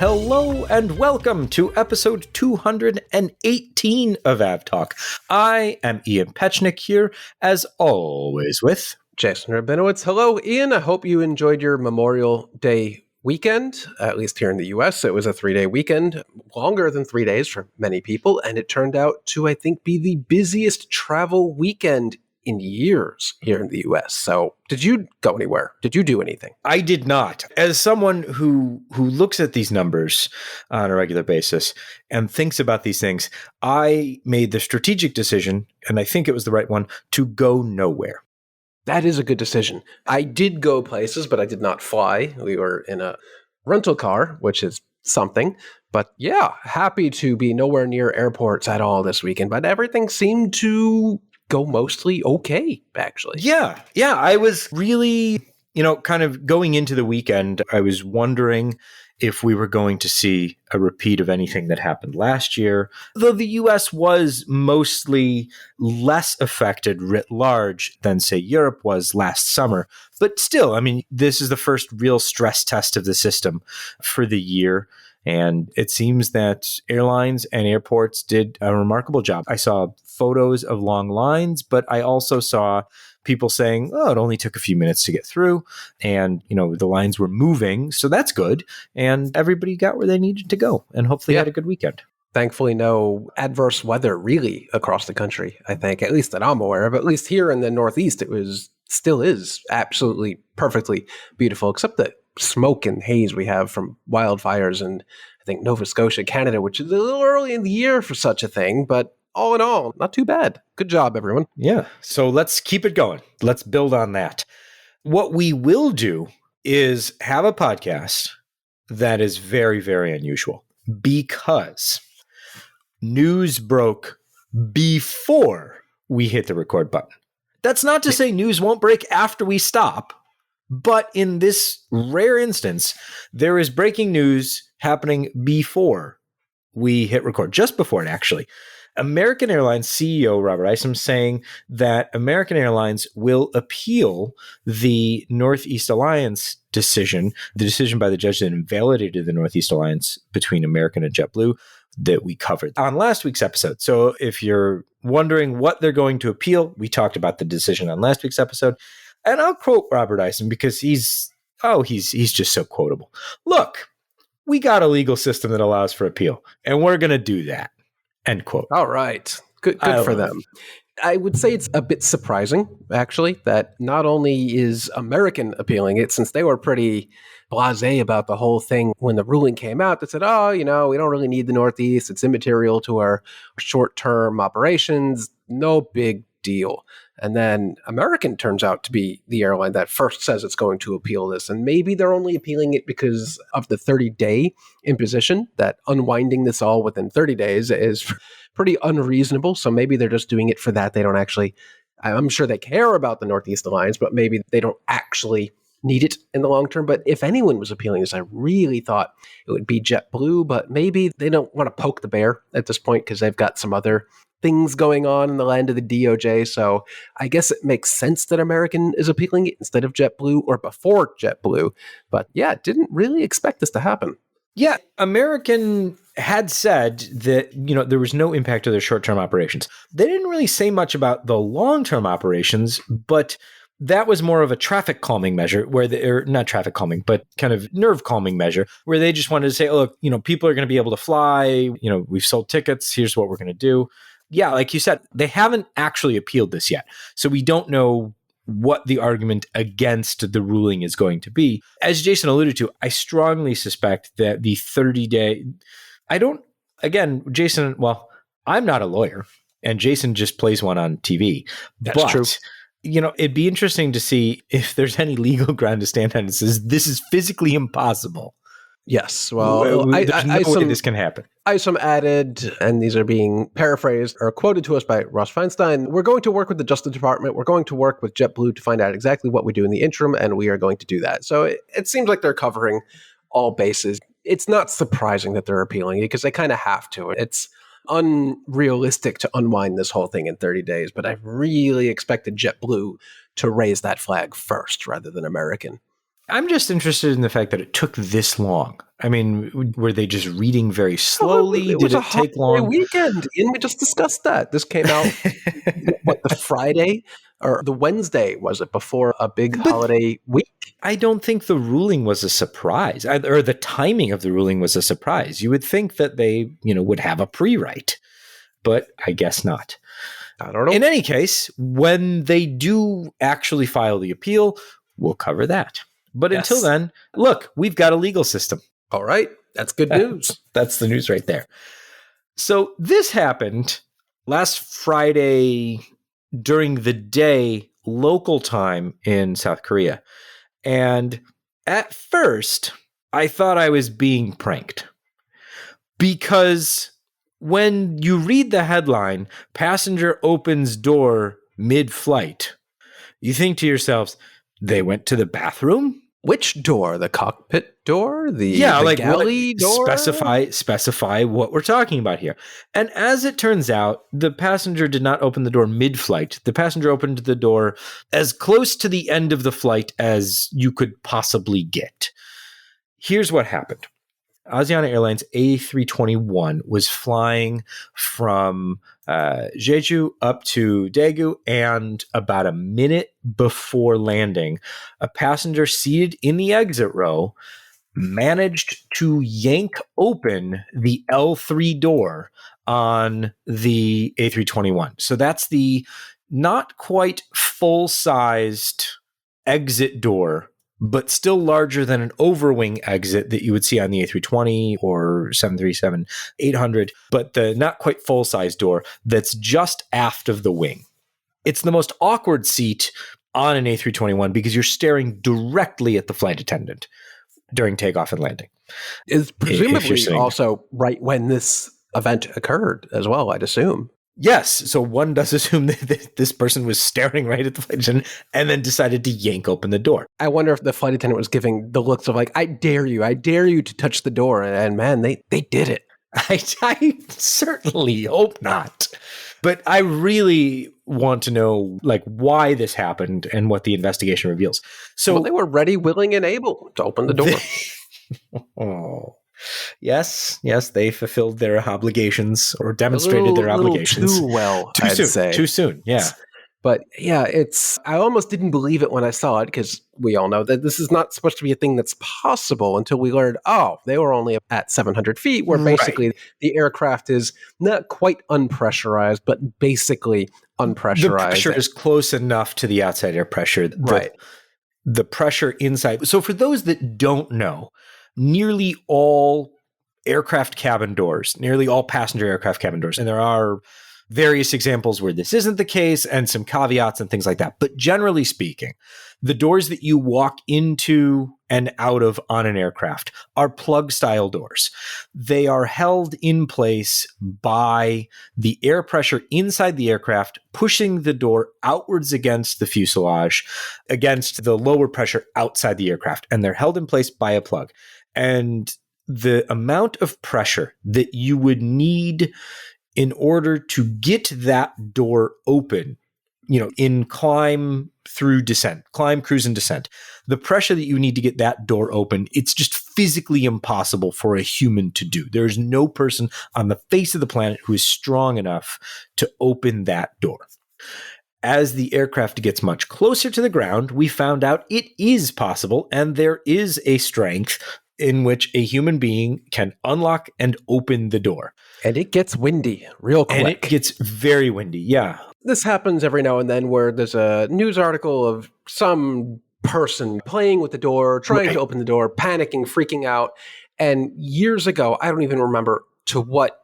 Hello and welcome to episode 218 of AvTalk. I am Ian Petchnick here, as always, with Jason Rabinowitz. Hello, Ian. I hope you enjoyed your Memorial Day weekend, at least here in the U.S. It was a 3-day weekend, longer than 3 days for many people, and it turned out to, I think, be the busiest travel weekend in years here in the U.S. So did you go anywhere? Did you do anything? I did not. As someone who looks at these numbers on a regular basis and thinks about these things, I made the strategic decision, and I think it was the right one, to go nowhere. That is a good decision. I did go places, but I did not fly. We were in a rental car, which is something. But yeah, happy to be nowhere near airports at all this weekend. But everything seemed to go mostly okay, actually. Yeah. I was really, kind of going into the weekend, I was wondering if we were going to see a repeat of anything that happened last year, though the US was mostly less affected writ large than, say, Europe was last summer. But still, I mean, this is the first real stress test of the system for the year. And it seems that airlines and airports did a remarkable job. I saw photos of long lines, but I also saw people saying, oh, it only took a few minutes to get through. And, the lines were moving. So that's good. And everybody got where they needed to go and hopefully had a good weekend. Thankfully, no adverse weather really across the country, I think, at least that I'm aware of. At least here in the Northeast, still is absolutely perfectly beautiful, except the smoke and haze we have from wildfires in, I think, Nova Scotia, Canada, which is a little early in the year for such a thing. But all in all, not too bad. Good job, everyone. Yeah. So let's keep it going. Let's build on that. What we will do is have a podcast that is very, very unusual because news broke before we hit the record button. That's not to say news won't break after we stop, but in this rare instance, there is breaking news happening before we hit record, just before it actually. American Airlines CEO Robert Isom saying that American Airlines will appeal the Northeast Alliance decision, the decision by the judge that invalidated the Northeast Alliance between American and JetBlue that we covered on last week's episode. So if you're wondering what they're going to appeal, we talked about the decision on last week's episode. And I'll quote Robert Isom because he's just so quotable. Look, we got a legal system that allows for appeal, and we're going to do that. End quote. All right. Good for them. I would say it's a bit surprising, actually, that not only is American appealing it, since they were pretty blasé about the whole thing when the ruling came out, that said, we don't really need the Northeast. It's immaterial to our short-term operations. No big deal. And then American turns out to be the airline that first says it's going to appeal this. And maybe they're only appealing it because of the 30-day imposition, that unwinding this all within 30 days is pretty unreasonable. So maybe they're just doing it for that. They don't actually, I'm sure they care about the Northeast Alliance, but maybe they don't actually need it in the long term. But if anyone was appealing this, I really thought it would be JetBlue, but maybe they don't want to poke the bear at this point because they've got some other things going on in the land of the DOJ. So I guess it makes sense that American is appealing it instead of JetBlue or before JetBlue. But yeah, didn't really expect this to happen. Yeah, American had said that, there was no impact to their short-term operations. They didn't really say much about the long-term operations, but that was more of a traffic calming measure not traffic calming, but kind of nerve calming measure where they just wanted to say, oh, look, people are going to be able to fly. We've sold tickets. Here's what we're going to do. Yeah, like you said, they haven't actually appealed this yet. So we don't know what the argument against the ruling is going to be. As Jason alluded to, I strongly suspect that the 30-day, Jason, well, I'm not a lawyer and Jason just plays one on TV. That's true. It'd be interesting to see if there's any legal ground to stand on that says this is physically impossible. Yes. Well, there's no way this can happen. Isom added, and these are being paraphrased or quoted to us by Ross Feinstein, we're going to work with the Justice Department. We're going to work with JetBlue to find out exactly what we do in the interim, and we are going to do that. So it seems like they're covering all bases. It's not surprising that they're appealing it because they kind of have to. It's unrealistic to unwind this whole thing in 30 days, but I really expected JetBlue to raise that flag first rather than American. I'm just interested in the fact that it took this long. I mean, were they just reading very slowly? Did it take long? Weekend, and we just discussed that. This came out, the Friday or the Wednesday, was it, before a big holiday week? I don't think the ruling was a surprise, or the timing of the ruling was a surprise. You would think that they, would have a pre-write, but I guess not. I don't know. In any case, when they do actually file the appeal, we'll cover that. But until then, look, we've got a legal system. All right. That's good news. That's the news right there. So this happened last Friday during the day, local time in South Korea. And at first, I thought I was being pranked. Because when you read the headline, passenger opens door mid-flight, you think to yourselves, they went to the bathroom? Which door? The cockpit door? The galley door? Specify what we're talking about here. And as it turns out, the passenger did not open the door mid-flight. The passenger opened the door as close to the end of the flight as you could possibly get. Here's what happened. Asiana Airlines A321 was flying from Jeju up to Daegu, and about a minute before landing, a passenger seated in the exit row managed to yank open the L3 door on the A321. So that's the not quite full-sized exit door, but still larger than an overwing exit that you would see on the A320 or 737-800, but the not quite full-size door that's just aft of the wing. It's the most awkward seat on an A321 because you're staring directly at the flight attendant during takeoff and landing. Is presumably also right when this event occurred as well, I'd assume. Yes. So one does assume that this person was staring right at the flight attendant and then decided to yank open the door. I wonder if the flight attendant was giving the looks of like, I dare you to touch the door. And man, they did it. I certainly hope not. But I really want to know why this happened and what the investigation reveals. So they were ready, willing, and able to open the door. Oh. Yes, they fulfilled their obligations or demonstrated their obligations. Too well, Too soon, yeah. But yeah, I almost didn't believe it when I saw it because we all know that this is not supposed to be a thing that's possible until we learned, they were only at 700 feet, where basically the aircraft is not quite unpressurized, but basically unpressurized. The pressure is close enough to the outside air pressure. The pressure inside. So for those that don't know, nearly all aircraft cabin doors, nearly all passenger aircraft cabin doors, and there are various examples where this isn't the case and some caveats and things like that. But generally speaking, the doors that you walk into and out of on an aircraft are plug style doors. They are held in place by the air pressure inside the aircraft, pushing the door outwards against the fuselage, against the lower pressure outside the aircraft. And they're held in place by a plug. And the amount of pressure that you would need in order to get that door open, in climb, cruise, and descent, the pressure that you need to get that door open, it's just physically impossible for a human to do. There's no person on the face of the planet who is strong enough to open that door. As the aircraft gets much closer to the ground, we found out it is possible, and there is a strength in which a human being can unlock and open the door. And it gets windy real quick. And it gets very windy, yeah. This happens every now and then where there's a news article of some person playing with the door, trying to open the door, panicking, freaking out. And years ago, I don't even remember to what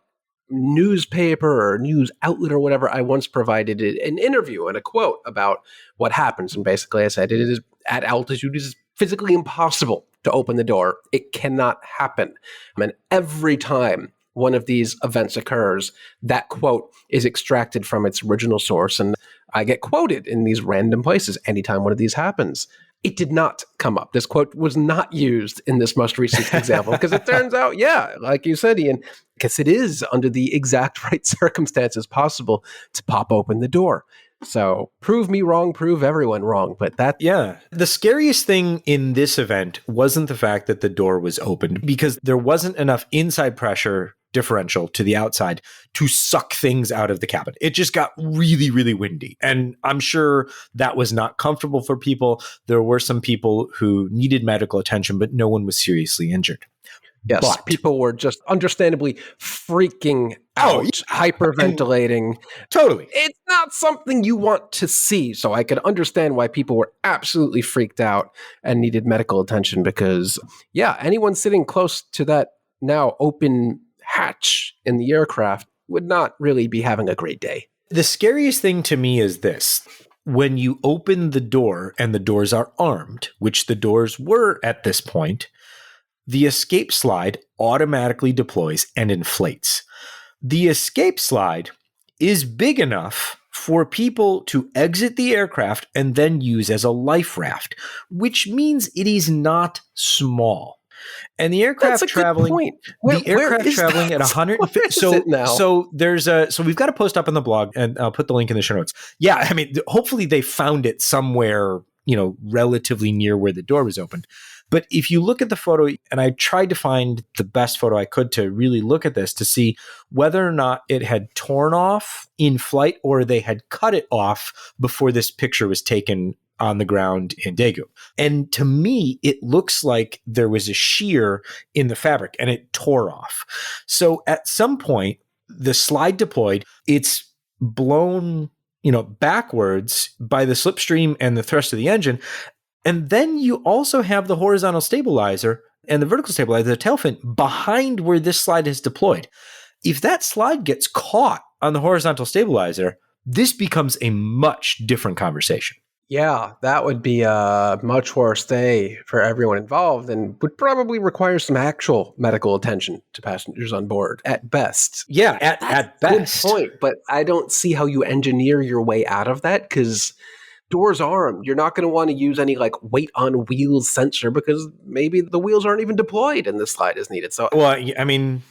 newspaper or news outlet or whatever, I once provided an interview and a quote about what happens. And basically I said, it is at altitude, it is physically impossible to open the door. It cannot happen. And every time one of these events occurs, that quote is extracted from its original source, and I get quoted in these random places anytime one of these happens. It did not come up. This quote was not used in this most recent example because it turns out, like you said, Ian, because it is under the exact right circumstances possible to pop open the door. So prove me wrong, prove everyone wrong. But yeah. The scariest thing in this event wasn't the fact that the door was opened, because there wasn't enough inside pressure differential to the outside to suck things out of the cabin. It just got really, really windy. And I'm sure that was not comfortable for people. There were some people who needed medical attention, but no one was seriously injured. yes, But people were just understandably freaking out, hyperventilating. totally. It's not something you want to see. So I could understand why people were absolutely freaked out and needed medical attention because, yeah, anyone sitting close to that now open hatch in the aircraft would not really be having a great day. The scariest thing to me is this. When you open the door and the doors are armed, which the doors were at this point, the escape slide automatically deploys and inflates. The escape slide is big enough for people to exit the aircraft and then use as a life raft, which means it is not small. And the aircraft traveling, the aircraft traveling at 150. So we've got a post up on the blog, and I'll put the link in the show notes. Yeah, I mean, hopefully they found it somewhere, relatively near where the door was open. But if you look at the photo, and I tried to find the best photo I could to really look at this to see whether or not it had torn off in flight or they had cut it off before this picture was taken on the ground in Daegu. And to me, it looks like there was a shear in the fabric and it tore off. So at some point, the slide deployed, it's blown, backwards by the slipstream and the thrust of the engine. And then you also have the horizontal stabilizer and the vertical stabilizer, the tail fin, behind where this slide is deployed. If that slide gets caught on the horizontal stabilizer, this becomes a much different conversation. Yeah, that would be a much worse day for everyone involved and would probably require some actual medical attention to passengers on board at best. Yeah, at best. Good point, but I don't see how you engineer your way out of that because doors armed. You're not going to want to use any weight on wheels sensor because maybe the wheels aren't even deployed and the slide is needed. So, well, I mean,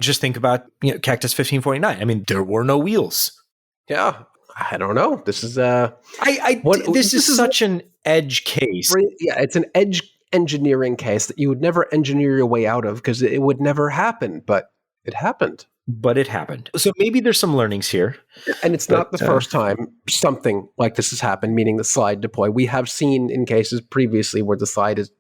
just think about Cactus 1549. I mean, there were no wheels. Yeah. I don't know. This is this is such an edge case. Yeah, it's an edge engineering case that you would never engineer your way out of because it would never happen, but it happened. So maybe there's some learnings here. And it's not the first time something like this has happened, meaning the slide deploy. We have seen in cases previously where the slide is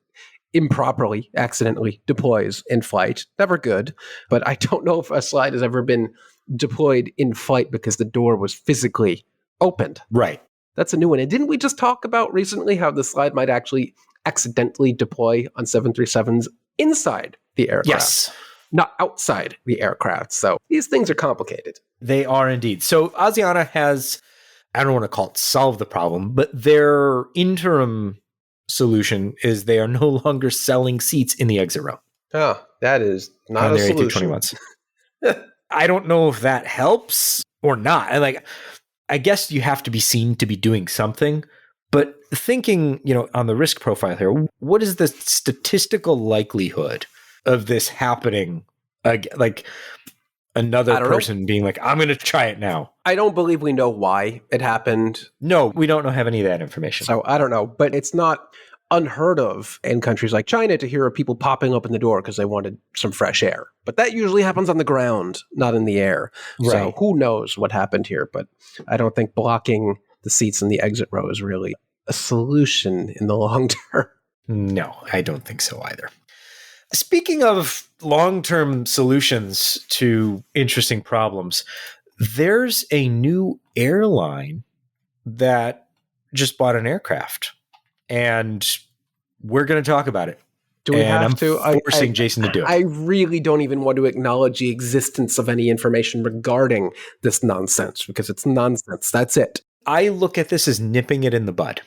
improperly, accidentally deploys in flight. Never good. But I don't know if a slide has ever been deployed in flight because the door was physically opened. Right. That's a new one. And didn't we just talk about recently how the slide might actually accidentally deploy on 737s inside the aircraft? Yes. Not outside the aircraft. So these things are complicated. They are indeed. So Asiana has, I don't want to call it solve the problem, but their interim solution is they are no longer selling seats in the exit row. Oh, that is not a solution. I don't know if that helps or not. I guess you have to be seen to be doing something, but thinking, on the risk profile here, what is the statistical likelihood of this happening? Another person being like, I'm going to try it now. I don't believe we know why it happened. No, we don't have any of that information. So I don't know, but it's not unheard of in countries like China to hear of people popping open the door because they wanted some fresh air. But that usually happens on the ground, not in the air. Right. So who knows what happened here? But I don't think blocking the seats in the exit row is really a solution in the long term. No, I don't think so either. Speaking of long-term solutions to interesting problems, there's a new airline that just bought an aircraft. And we're going to talk about it. Do we have to? Forcing Jason to do it. I really don't even want to acknowledge the existence of any information regarding this nonsense because it's nonsense. That's it. I look at this as nipping it in the bud.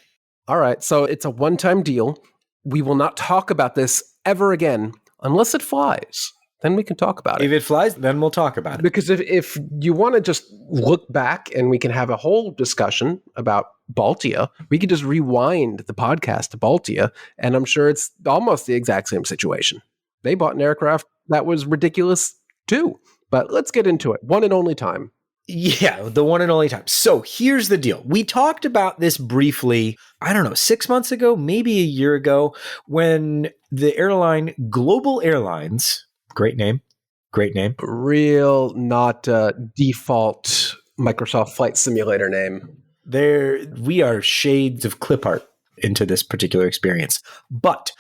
All right. So it's a one-time deal. We will not talk about this ever again unless it flies. Then we can talk about it. If it flies, then we'll talk about it. Because if you want to just look back and we can have a whole discussion about Baltia, we could just rewind the podcast to Baltia, and I'm sure it's almost the exact same situation. They bought an aircraft that was ridiculous too. But let's get into it. One and only time. Yeah, the one and only time. So here's the deal. We talked about this briefly, I don't know, 6 months ago, maybe a year ago, when the airline Global Airlines, great name, Real, not default Microsoft Flight Simulator name. We are shades of clip art into this particular experience. But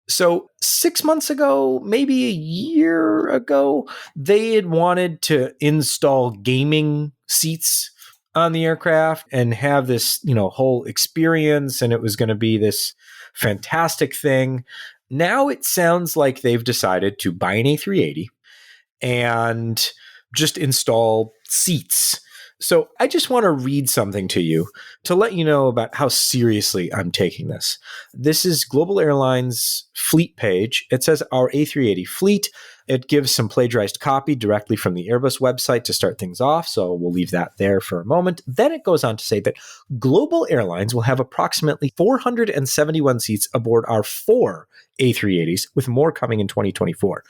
so 6 months ago, maybe a year ago, they had wanted to install gaming seats on the aircraft and have this, whole experience. And it was going to be this fantastic thing. Now it sounds like they've decided to buy an A380 and just install seats. So I just want to read something to you to let you know about how seriously I'm taking this. This is Global Airlines fleet page. It says our A380 fleet. It gives some plagiarized copy directly from the Airbus website to start things off. So we'll leave that there for a moment. Then it goes on to say that Global Airlines will have approximately 471 seats aboard our 4 A380s, with more coming in 2024.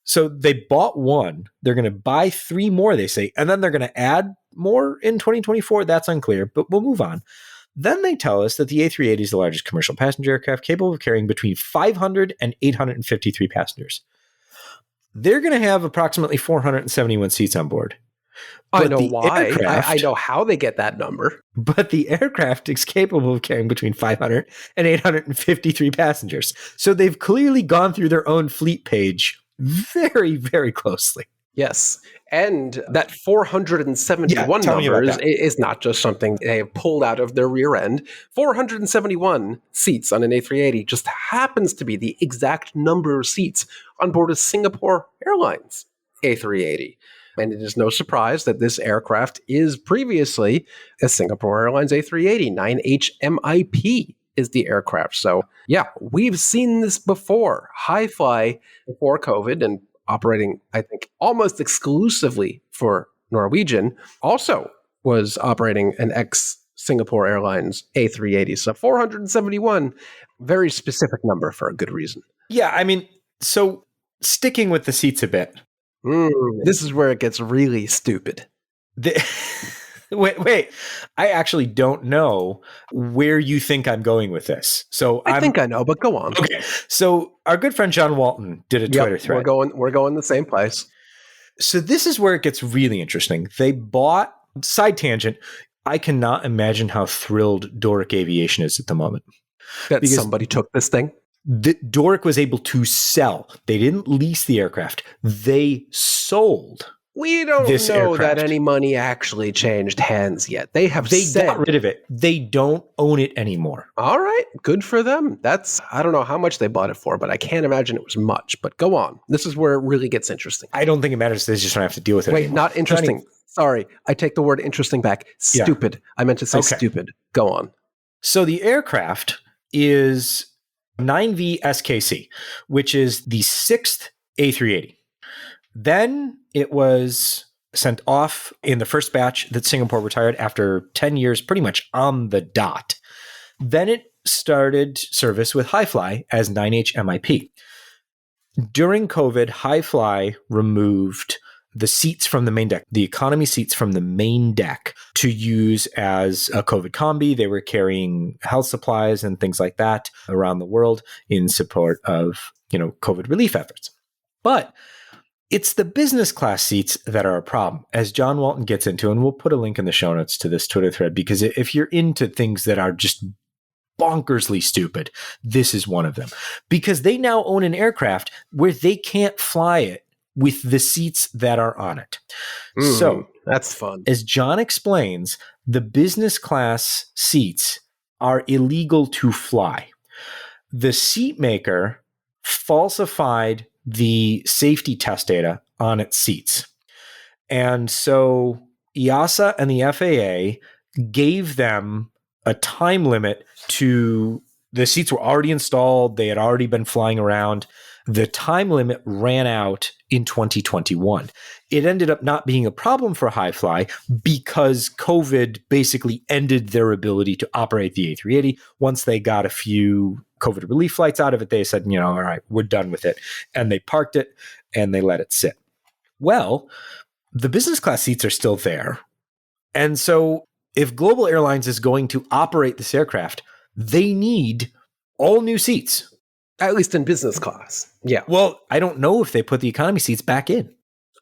So they bought one, they're going to buy 3 more, they say, and then they're going to add more in 2024. That's unclear, but we'll move on. Then they tell us that the A380 is the largest commercial passenger aircraft capable of carrying between 500 and 853 passengers. They're going to have approximately 471 seats on board. I know why. I know how they get that number. But the aircraft is capable of carrying between 500 and 853 passengers. So they've clearly gone through their own fleet page very, very closely. Yes. And that 471 number is not just something they have pulled out of their rear end. 471 seats on an A380 just happens to be the exact number of seats on board a Singapore Airlines A380. And it is no surprise that this aircraft is previously a Singapore Airlines A380. 9HMIP is the aircraft. So yeah, we've seen this before. Hi-Fly before COVID and operating, I think, almost exclusively for Norwegian, also was operating an ex-Singapore Airlines A380. So 471, very specific number for a good reason. Yeah, I mean, so sticking with the seats a bit. This is where it gets really stupid. Wait. I actually don't know where you think I'm going with this. So I think I know, but go on. Okay. So our good friend John Walton did a Twitter thread. We're going the same place. So this is where it gets really interesting. They bought, side tangent, I cannot imagine how thrilled Doric Aviation is at the moment. That somebody took this thing? Doric was able to sell. They didn't lease the aircraft. They sold. We don't know that any money actually changed hands yet. They got rid of it. They don't own it anymore. All right. Good for them. I don't know how much they bought it for, but I can't imagine it was much. But go on. This is where it really gets interesting. I don't think it matters. They just don't have to deal with it anymore. Not interesting. Sorry. I take the word interesting back. Stupid. Yeah. I meant to say stupid. Go on. So the aircraft is 9V SKC, which is the 6th A380. Then it was sent off in the first batch that Singapore retired after 10 years, pretty much on the dot. Then it started service with Hi-Fly as 9HMIP. During COVID, Hi-Fly removed the seats from the main deck, the economy seats from the main deck, to use as a COVID combi. They were carrying health supplies and things like that around the world in support of, COVID relief efforts. But it's the business class seats that are a problem, as John Walton gets into, and we'll put a link in the show notes to this Twitter thread, because if you're into things that are just bonkersly stupid, this is one of them. Because they now own an aircraft where they can't fly it with the seats that are on it. So that's fun. As John explains, the business class seats are illegal to fly. The seat maker falsified the safety test data on its seats. And so EASA and the FAA gave them a time limit to, the seats were already installed. They had already been flying around. The time limit ran out in 2021. It ended up not being a problem for Hi-Fly because COVID basically ended their ability to operate the A380. Once they got a few COVID relief flights out of it, they said, all right, we're done with it. And they parked it and they let it sit. Well, the business class seats are still there. And so if Global Airlines is going to operate this aircraft, they need all new seats. At least in business class. Yeah. Well, I don't know if they put the economy seats back in.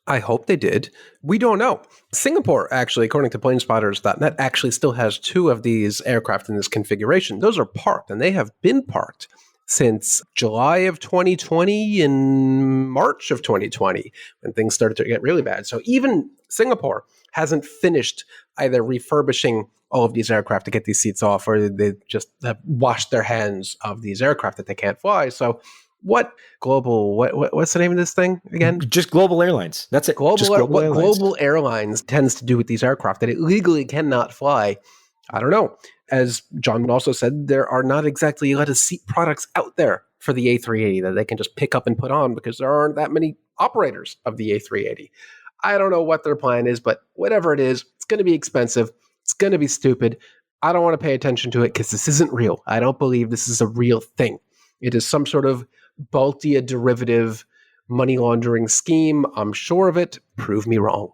I hope they did. We don't know. Singapore, actually, according to planespotters.net, actually still has 2 of these aircraft in this configuration. Those are parked, and they have been parked since July of 2020 and March of 2020, when things started to get really bad. So even Singapore hasn't finished either refurbishing all of these aircraft to get these seats off, or they just have washed their hands of these aircraft that they can't fly. So what's the name of this thing again? Just Global Airlines. That's it. Global Airlines tends to do with these aircraft that it legally cannot fly. I don't know. As John also said, there are not exactly a lot of seat products out there for the A380 that they can just pick up and put on, because there aren't that many operators of the A380. I don't know what their plan is, but whatever it is, it's going to be expensive. It's going to be stupid. I don't want to pay attention to it because this isn't real. I don't believe this is a real thing. It is some sort of Baltia derivative money laundering scheme. I'm sure of it. Prove me wrong.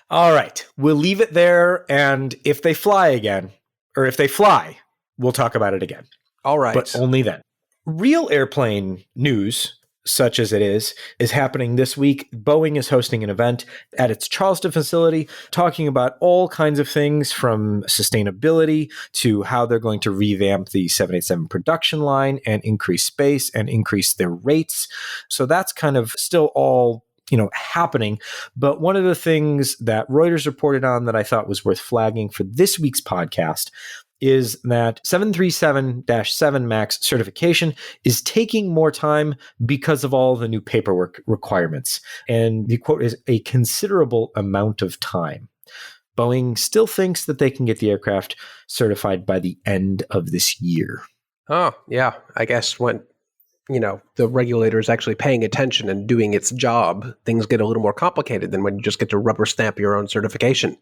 All right. We'll leave it there. And if they fly again, or if they fly, we'll talk about it again. All right. But only then. Real airplane news, such as it is happening this week. Boeing is hosting an event at its Charleston facility talking about all kinds of things, from sustainability to how they're going to revamp the 787 production line and increase space and increase their rates. So that's kind of still all happening. But one of the things that Reuters reported on that I thought was worth flagging for this week's podcast is that 737-7 MAX certification is taking more time because of all the new paperwork requirements. And the quote is a considerable amount of time. Boeing still thinks that they can get the aircraft certified by the end of this year. Oh, yeah. I guess when the regulator is actually paying attention and doing its job, things get a little more complicated than when you just get to rubber stamp your own certification.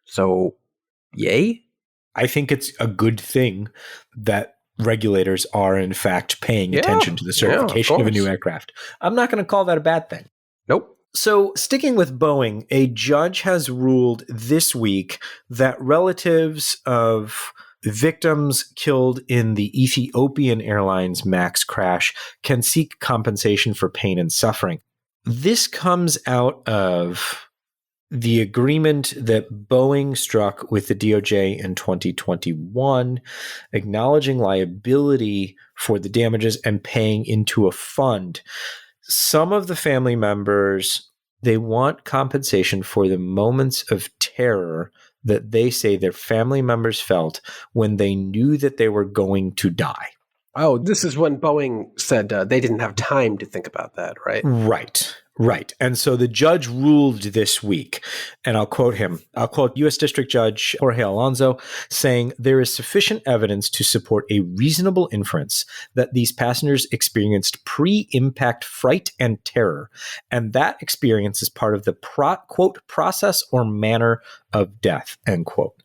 So, yay? I think it's a good thing that regulators are, in fact, paying attention to the certification of a new aircraft. I'm not going to call that a bad thing. Nope. So, sticking with Boeing, a judge has ruled this week that relatives of victims killed in the Ethiopian Airlines MAX crash can seek compensation for pain and suffering. This comes out of the agreement that Boeing struck with the DOJ in 2021, acknowledging liability for the damages and paying into a fund. Some of the family members, they want compensation for the moments of terror that they say their family members felt when they knew that they were going to die. Oh, this is when Boeing said they didn't have time to think about that, right? Right. And so the judge ruled this week, and I'll quote him. I'll quote U.S. District Judge Jorge Alonso saying, "There is sufficient evidence to support a reasonable inference that these passengers experienced pre-impact fright and terror, and that experience is part of the quote, process or manner of death," end quote.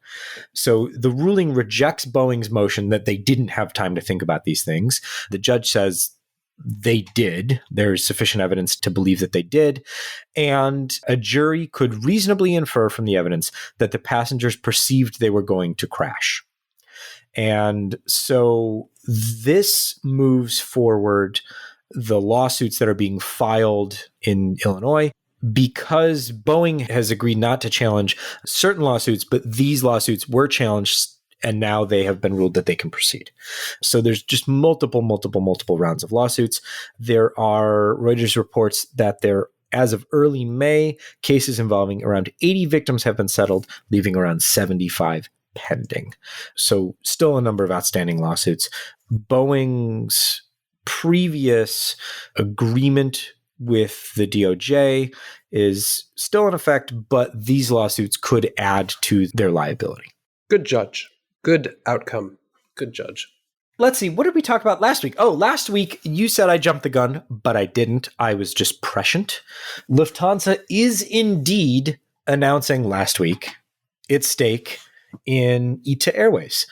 So the ruling rejects Boeing's motion that they didn't have time to think about these things. The judge says they did. There's sufficient evidence to believe that they did. And a jury could reasonably infer from the evidence that the passengers perceived they were going to crash. And so this moves forward the lawsuits that are being filed in Illinois, because Boeing has agreed not to challenge certain lawsuits, but these lawsuits were challenged, and now they have been ruled that they can proceed. So there's just multiple rounds of lawsuits. There are Reuters reports that there, as of early May, cases involving around 80 victims have been settled, leaving around 75 pending. So still a number of outstanding lawsuits. Boeing's previous agreement with the DOJ is still in effect, but these lawsuits could add to their liability. Good judge. Good outcome. Good judge. Let's see. What did we talk about last week? Oh, last week you said I jumped the gun, but I didn't. I was just prescient. Lufthansa is indeed announcing last week its stake in ITA Airways.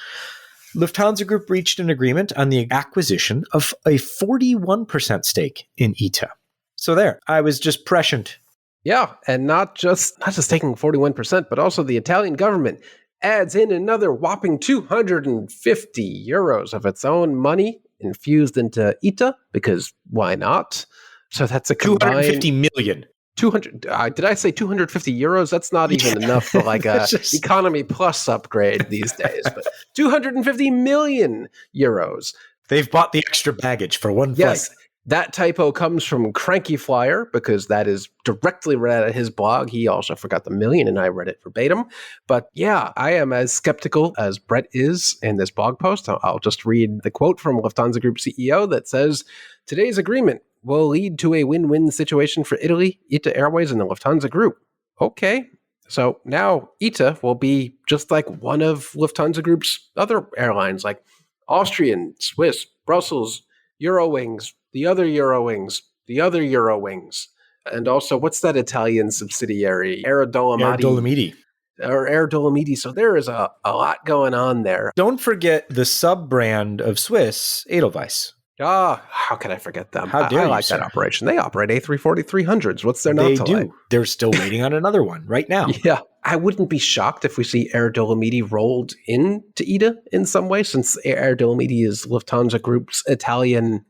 Lufthansa Group reached an agreement on the acquisition of a 41% stake in ITA. So there, I was just prescient. Yeah, and not just taking 41%, but also the Italian government adds in another whopping 250 euros of its own money infused into ITA, because why not? So that's a combined 250 million. 200. Did I say 250 euros? That's not even enough for like a economy plus upgrade these days, but 250 million euros. They've bought the extra baggage for one Yes, flight. that typo comes from Cranky Flyer because that is directly read at his blog. He also forgot the million and I read it verbatim. But yeah, I am as skeptical as Brett is in this blog post. I'll just read the quote from Lufthansa Group CEO that says, "Today's agreement will lead to a win-win situation for Italy, ITA Airways, and the Lufthansa Group." Okay. So now ITA will be just like one of Lufthansa Group's other airlines, like Austrian, Swiss, Brussels, Eurowings, the other Eurowings, the other Eurowings. And also, what's that Italian subsidiary? Air Dolomiti. Or Air Dolomiti. So there is a lot going on there. Don't forget the sub-brand of Swiss, Edelweiss. How can I forget them? How dare I you, like sir. that operation. They operate A340-300s. What's there not They to do. like? They're still waiting on another one right now. Yeah. I wouldn't be shocked if we see Air Dolomiti rolled into ITA in some way, since Air Dolomiti is Lufthansa Group's Italian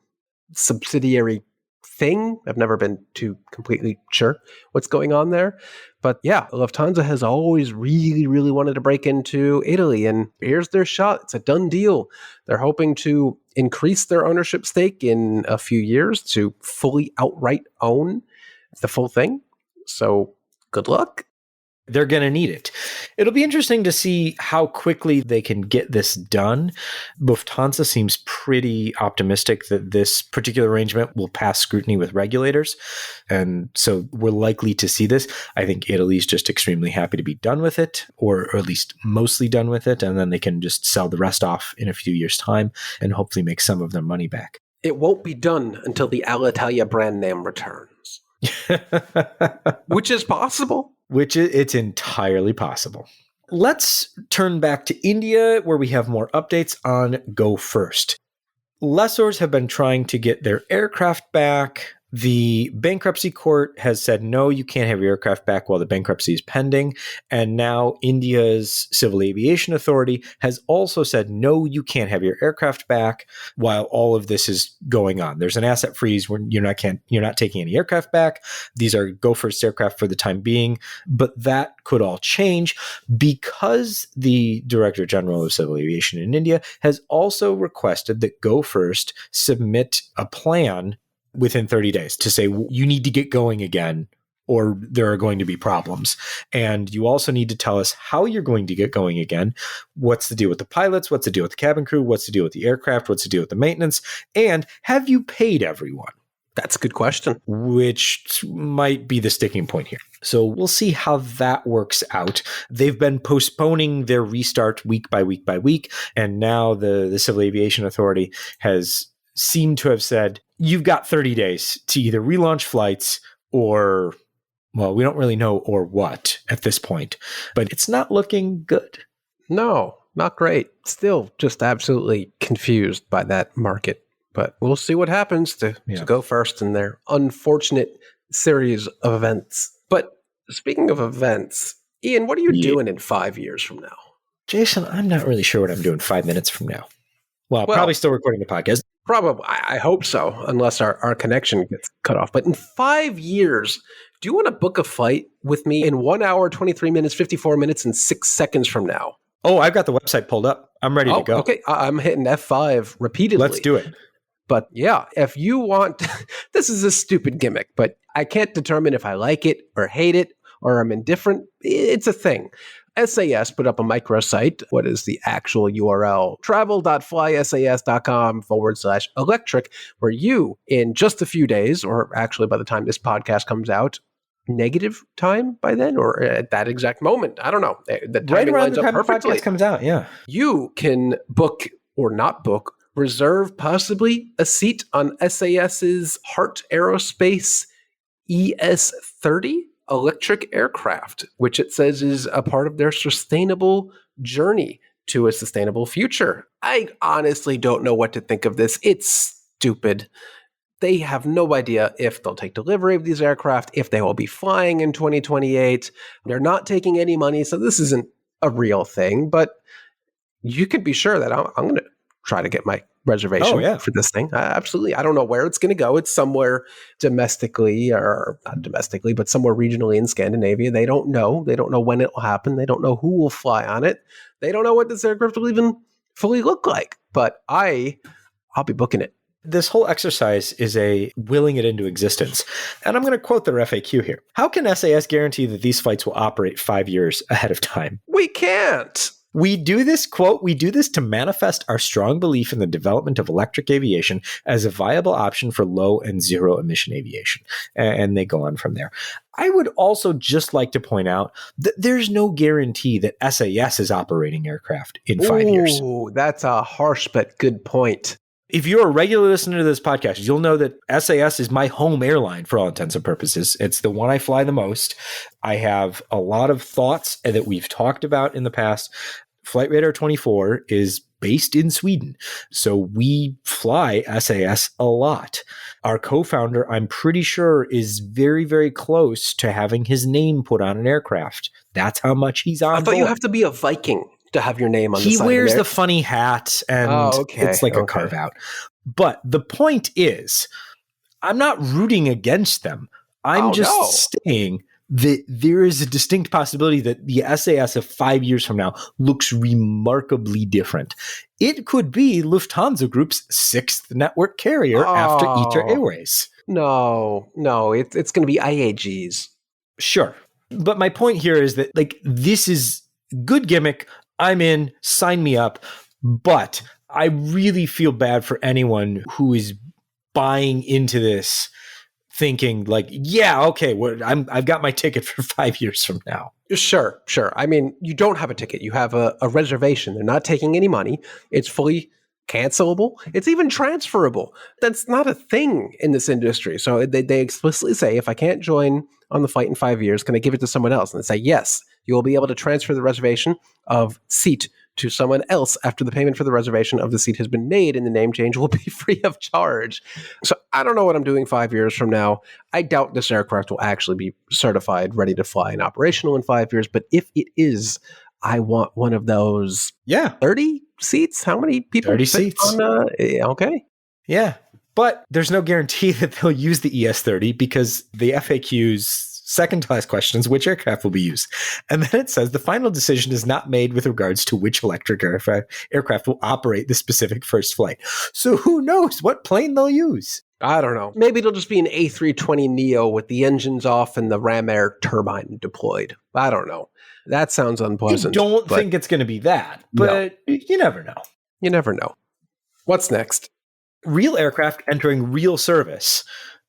subsidiary thing. I've never been too completely sure what's going on there. But yeah, Lufthansa has always really, really wanted to break into Italy, and here's their shot. It's a done deal. They're hoping to increase their ownership stake in a few years to fully outright own the full thing. So good luck. They're going to need it. It'll be interesting to see how quickly they can get this done. Lufthansa seems pretty optimistic that this particular arrangement will pass scrutiny with regulators. And so we're likely to see this. I think Italy's just extremely happy to be done with it, or at least mostly done with it. And then they can just sell the rest off in a few years' time and hopefully make some of their money back. It won't be done until the Alitalia brand name returns, which is possible. It's entirely possible. Let's turn back to India, where we have more updates on Go First. Lessors have been trying to get their aircraft back. The bankruptcy court has said, no, you can't have your aircraft back while the bankruptcy is pending. And now India's Civil Aviation Authority has also said, no, you can't have your aircraft back while all of this is going on. There's an asset freeze where you're not taking any aircraft back. These are Go First aircraft for the time being, but that could all change because the Director General of Civil Aviation in India has also requested that Go First submit a plan within 30 days to say you need to get going again or there are going to be problems. And you also need to tell us how you're going to get going again. What's the deal with the pilots? What's the deal with the cabin crew? What's the deal with the aircraft? What's the deal with the maintenance? And have you paid everyone? That's a good question. Which might be the sticking point here. So we'll see how that works out. They've been postponing their restart week by week by week. And now the Civil Aviation Authority has seemed to have said, you've got 30 days to either relaunch flights or, well, we don't really know or what at this point, but it's not looking good. No, not great. Still just absolutely confused by that market, but we'll see what happens to Go First in their unfortunate series of events. But speaking of events, Ian, what are you doing in 5 years from now? Jason, I'm not really sure what I'm doing 5 minutes from now. Well, probably still recording the podcast. Probably. I hope so, unless our connection gets cut off. But in 5 years, do you want to book a flight with me in 1 hour, 23 minutes, 54 minutes, and 6 seconds from now? Oh, I've got the website pulled up. I'm ready to go. Okay. I'm hitting F5 repeatedly. Let's do it. But yeah, if you want, this is a stupid gimmick, but I can't determine if I like it or hate it or I'm indifferent. It's a thing. SAS put up a microsite. What is the actual URL? travel.flysas.com/electric, where you, in just a few days, or actually by the time this podcast comes out, negative time by then, or at that exact moment, I don't know. The timing right around lines the up time the perfectly. podcast comes out, yeah. You can book or not book, reserve possibly a seat on SAS's Heart Aerospace ES-30 electric aircraft, which it says is a part of their sustainable journey to a sustainable future. I honestly don't know what to think of this. It's stupid. They have no idea if they'll take delivery of these aircraft, if they will be flying in 2028. They're not taking any money, so this isn't a real thing. But you can be sure that I'm going to try to get my reservation for this thing. Absolutely. I don't know where it's going to go. It's somewhere domestically, or not domestically, but somewhere regionally in Scandinavia. They don't know. They don't know when it will happen. They don't know who will fly on it. They don't know what this aircraft will even fully look like. But I'll be booking it. This whole exercise is a willing it into existence. And I'm going to quote their FAQ here. How can SAS guarantee that these flights will operate 5 years ahead of time? We can't. We do this, quote, we do this to manifest our strong belief in the development of electric aviation as a viable option for low and zero emission aviation. And they go on from there. I would also just like to point out that there's no guarantee that SAS is operating aircraft in 5 years. Ooh, that's a harsh but good point. If you're a regular listener to this podcast, you'll know that SAS is my home airline for all intents and purposes. It's the one I fly the most. I have a lot of thoughts that we've talked about in the past. Flight Radar 24 is based in Sweden, so we fly SAS a lot. Our co-founder, I'm pretty sure, is very, very close to having his name put on an aircraft. That's how much he's on board. I thought you have to be a Viking to have your name on the side. He wears the funny hat, and it's like a carve out. But the point is, I'm not rooting against them. I'm saying that there is a distinct possibility that the SAS of 5 years from now looks remarkably different. It could be Lufthansa Group's 6th network carrier after ITA Airways. No, it's going to be IAG's. Sure. But my point here is that, like, this is good gimmick. I'm in, sign me up. But I really feel bad for anyone who is buying into this thinking like, yeah, okay, I've got my ticket for 5 years from now. Sure. I mean, you don't have a ticket. You have a reservation. They're not taking any money. It's fully cancelable. It's even transferable. That's not a thing in this industry. So they explicitly say, if I can't join on the flight in 5 years, can I give it to someone else? And they say, yes, you will be able to transfer the reservation of seat to someone else after the payment for the reservation of the seat has been made, and the name change will be free of charge. So I don't know what I'm doing 5 years from now. I doubt this aircraft will actually be certified, ready to fly and operational in 5 years. But if it is, I want one of those 30 seats. How many people 30 seats. Okay. Yeah. But there's no guarantee that they'll use the ES30 because the FAQ's second to last question is which aircraft will be used. And then it says the final decision is not made with regards to which electric aircraft will operate the specific first flight. So who knows what plane they'll use? I don't know. Maybe it'll just be an A320neo with the engines off and the Ram Air turbine deployed. I don't know. That sounds unpleasant. I don't think it's going to be that, but you never know. You never know. What's next? Real aircraft entering real service.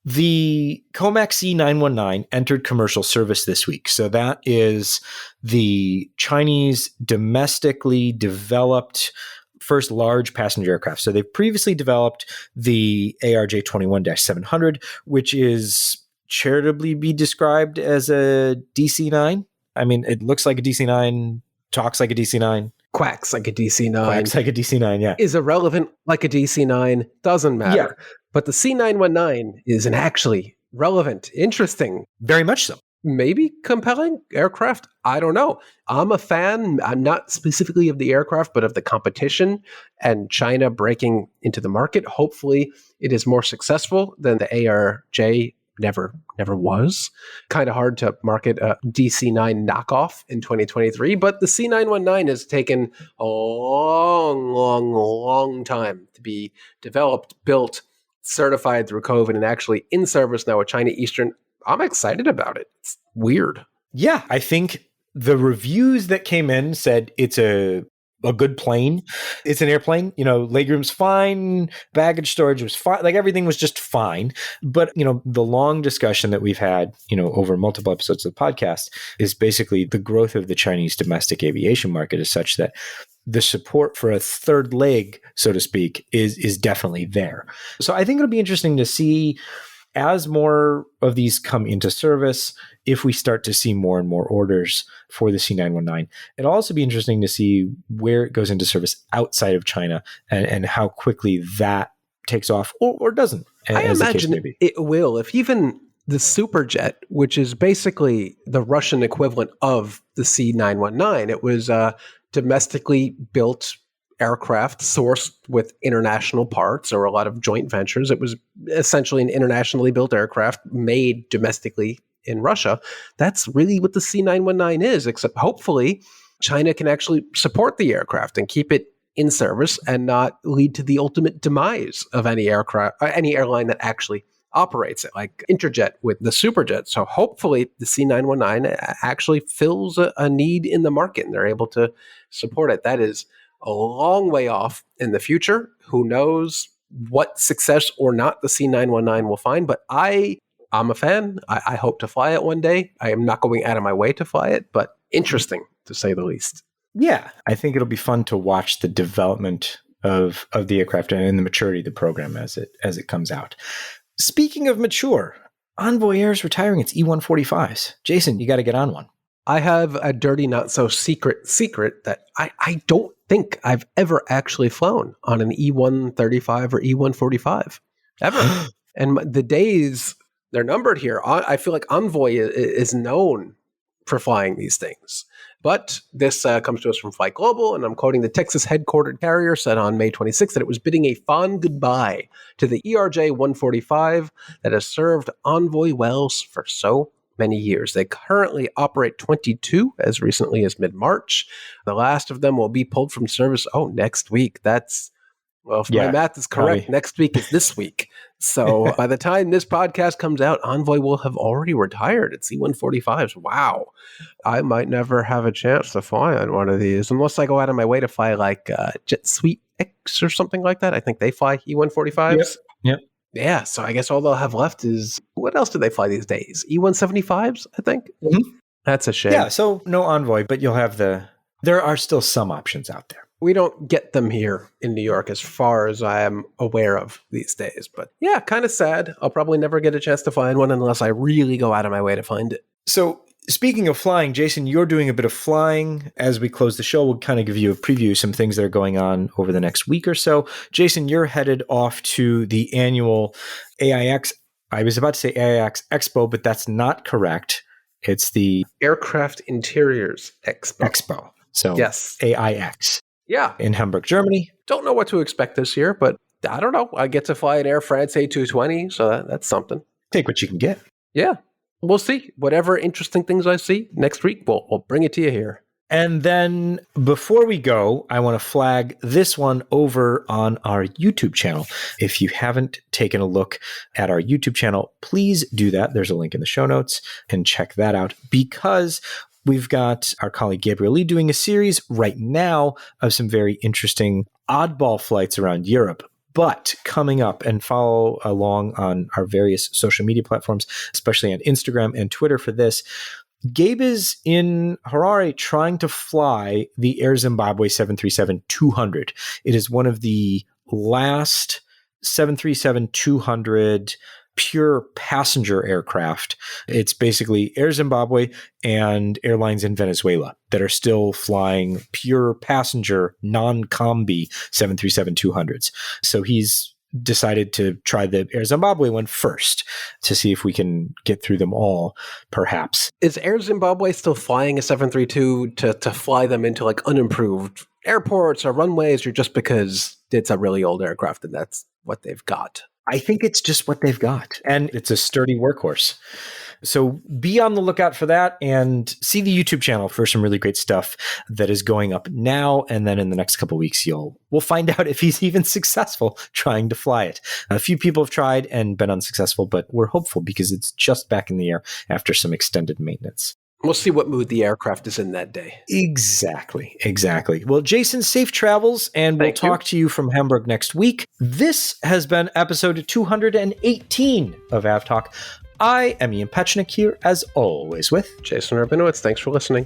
The Comac C919 entered commercial service this week. So that is the Chinese domestically developed first large passenger aircraft. So they've previously developed the ARJ21-700, which is charitably be described as a DC-9. I mean, it looks like a DC-9, talks like a DC-9. Quacks like a DC-9. Quacks like a DC-9, yeah. Is irrelevant like a DC-9. Doesn't matter. Yeah. But the C919 is an actually relevant, interesting. Very much so. Maybe compelling aircraft. I don't know. I'm a fan. I'm not specifically of the aircraft, but of the competition and China breaking into the market. Hopefully it is more successful than the ARJ never was. Kind of hard to market a DC-9 knockoff in 2023, but the C919 has taken a long time to be developed, built, certified through COVID, and actually in service now with China Eastern. I'm excited about it. It's weird. Yeah, I think the reviews that came in said it's a good plane. It's an airplane. Legroom's fine. Baggage storage was fine. Like everything was just fine. But, the long discussion that we've had, over multiple episodes of the podcast is basically the growth of the Chinese domestic aviation market is such that the support for a third leg, so to speak, is definitely there. So I think it'll be interesting to see as more of these come into service, if we start to see more and more orders for the C919. It'll also be interesting to see where it goes into service outside of China and how quickly that takes off or doesn't. I imagine it will. If even the Superjet, which is basically the Russian equivalent of the C919, it was a domestically built aircraft sourced with international parts or a lot of joint ventures. It was essentially an internationally built aircraft made domestically in Russia. That's really what the C919 is, except hopefully China can actually support the aircraft and keep it in service and not lead to the ultimate demise of any aircraft, any airline that actually operates it, like Interjet with the Superjet. So hopefully the C919 actually fills a need in the market and they're able to support it. That is a long way off in the future. Who knows what success or not the C919 will find, but I'm a fan. I hope to fly it one day. I am not going out of my way to fly it, but interesting to say the least. Yeah, I think it'll be fun to watch the development of the aircraft and the maturity of the program as it comes out. Speaking of mature, Envoy Air is retiring its E145s. Jason, you got to get on one. I have a dirty, not so secret that I don't think I've ever actually flown on an E135 or E145 ever. And the days, they're numbered here. I feel like Envoy is known for flying these things. But this comes to us from Flight Global, and I'm quoting the Texas headquartered carrier said on May 26th that it was bidding a fond goodbye to the ERJ-145 that has served Envoy wells for so many years. They currently operate 22 as recently as mid-March. The last of them will be pulled from service, next week. Well, if my math is correct, next week is this week. So by the time this podcast comes out, Envoy will have already retired its E145s. Wow. I might never have a chance to fly on one of these unless I go out of my way to fly like Jet Suite X or something like that. I think they fly E145s. Yep. Yeah, so I guess all they'll have left is, what else do they fly these days? E175s, I think? Mm-hmm. That's a shame. Yeah, so no Envoy, but you'll have there are still some options out there. We don't get them here in New York as far as I am aware of these days. But yeah, kind of sad. I'll probably never get a chance to find one unless I really go out of my way to find it. So speaking of flying, Jason, you're doing a bit of flying. As we close the show, we'll kind of give you a preview of some things that are going on over the next week or so. Jason, you're headed off to the annual AIX. I was about to say AIX Expo, but that's not correct. It's the Aircraft Interiors Expo. So yes. AIX. Yeah. In Hamburg, Germany. Don't know what to expect this year, but I don't know. I get to fly an Air France A220, so that's something. Take what you can get. Yeah. We'll see. Whatever interesting things I see next week, we'll bring it to you here. And then before we go, I want to flag this one over on our YouTube channel. If you haven't taken a look at our YouTube channel, please do that. There's a link in the show notes and check that out because we've got our colleague Gabriel Lee doing a series right now of some very interesting oddball flights around Europe. But coming up, and follow along on our various social media platforms, especially on Instagram and Twitter for this, Gabe is in Harare trying to fly the Air Zimbabwe 737-200. It is one of the last 737-200 pure passenger aircraft. It's basically Air Zimbabwe and Airlines in Venezuela that are still flying pure passenger, non-combi 737-200s. So he's decided to try the Air Zimbabwe one first to see if we can get through them all, perhaps. Is Air Zimbabwe still flying a 732 to fly them into like unimproved airports or runways, or just because it's a really old aircraft and that's what they've got? I think it's just what they've got, and it's a sturdy workhorse. So be on the lookout for that and see the YouTube channel for some really great stuff that is going up now. And then in the next couple of weeks, we'll find out if he's even successful trying to fly it. A few people have tried and been unsuccessful, but we're hopeful because it's just back in the air after some extended maintenance. We'll see what mood the aircraft is in that day. Exactly. Well, Jason, safe travels, and we'll talk to you from Hamburg next week. This has been episode 218 of AvTalk. I am Ian Petchnick here, as always, with Jason Rabinowitz. Thanks for listening.